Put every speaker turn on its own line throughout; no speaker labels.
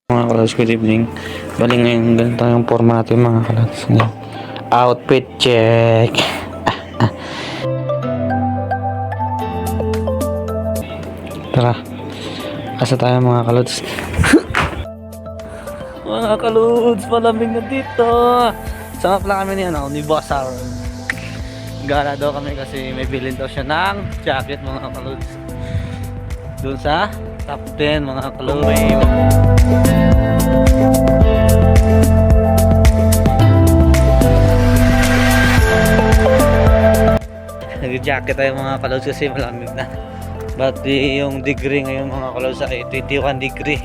Mga kalas, good evening. Bali ngayon ganito yung formato mga kalas. Outfit check. Tara, kasa tayo mga kalods. Mga kalods, malamig na dito. Samap lang kami ni Boss Aaron. Gala daw kami kasi may bilhin daw siya ng jacket mga kalods. Doon sa top 10 mga kalods. Nag-jacket tayo mga kalods kasi malamig na. Bati yung degree ngayon mga kalods ay 21 degree.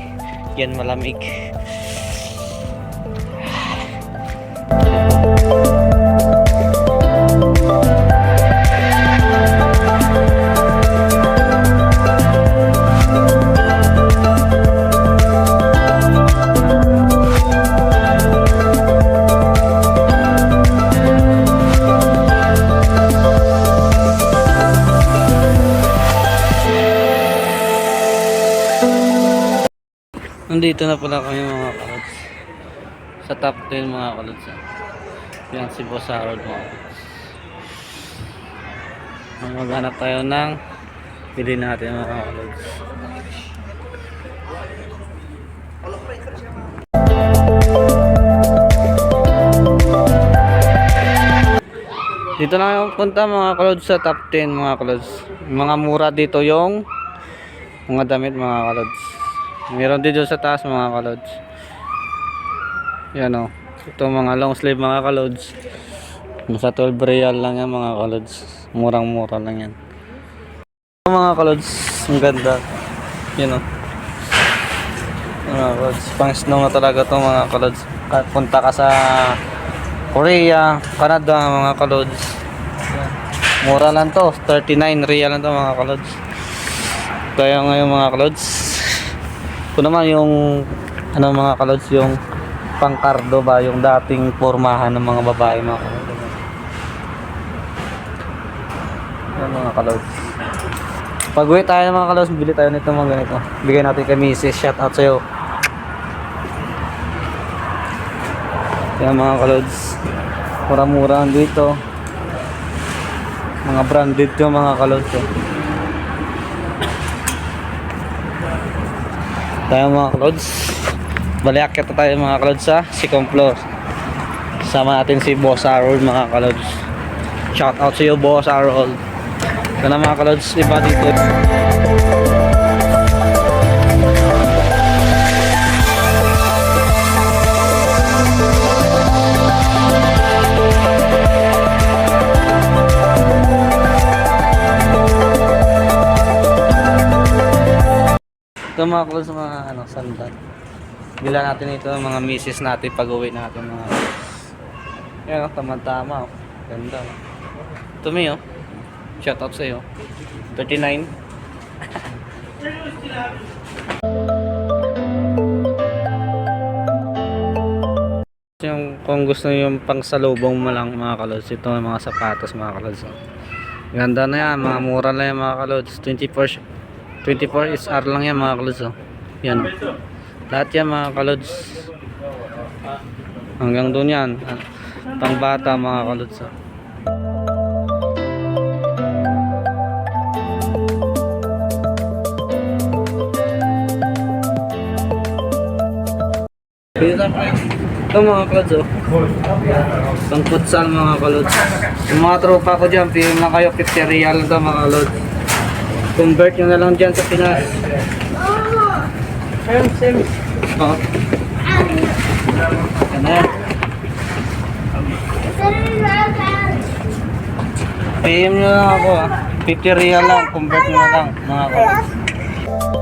Yan malamig. Nandito na pala kami mga kalods sa top 10 mga kalods. Yan si Boss Aaron mga kalods. Maghanap tayo ng pili natin mga kalods. Dito na yung punta mga kalods sa top 10 mga kalods. Mga mura dito yung mga damit mga kalods. Meron dito sa taas mga kalods. Yan o. Ito mga long sleeve mga kalods. Nasa 12 real lang yan mga kalods. Murang mura lang yan. Mga kalods. Ang ganda. Yan o. Mga kalods. Pang snow na talaga to mga kalods. Punta ka sa Korea, Canada mga kalods. Mura lang to. 39 real lang to mga kalods. Kaya ngayon mga kalods. Ito naman yung mga kalods, yung pangkardo ba, yung dating pormahan ng mga babae mga kalods. Yan mga kalods. Pag uwi tayo mga kalods, bili tayo nito mga ganito. Bigay natin kay Mrs. Shout out sa'yo. Yan mga kalods. Mura-mura dito. Mga branded to mga kalods. Tayo mga kalods, baliakit na tayo mga kalods sa second floor. Sama natin si Boss Aaron mga kalods. Shout out sa iyo Boss Aaron. Ito na mga kalods, iba dito. Ito mga kalods, mga sandal. Bila natin ito mga misis natin pag uwi natin mga. Yan o, tama-tama o. Ganda o. Ito may o. Shout out sa iyo. 39. Yung kung gusto nyo yung pang salubong mo lang mga kalods, ito mga sapatos mga kalods. Ganda na yan, mga mura na yan mga kalods. 24 SR lang yan mga kalods. Yan. Lahat yan mga kalods. Hanggang doon yan. Pang bata mga kalods. Ito mga kalods. Pang futsal mga kalods. Yung mga tropa ko dyan, PM lang kayo 50 real ito mga kalods. Convert nyo na lang dyan sa Pinas. Ayun, same. Oo. Yan na. PM nyo lang ako 50 real lang. Convert nyo na lang mga kalods.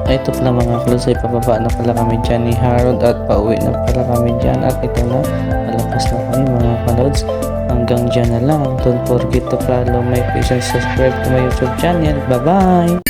Ito pala mga kalods, ay pababa na pala kami dyan ni Harold at pauwi na pala kami dyan. At ito na, malakas na kami mga kalods. Hanggang dyan na lang. Don't forget to follow my page and subscribe to my YouTube channel. Bye bye!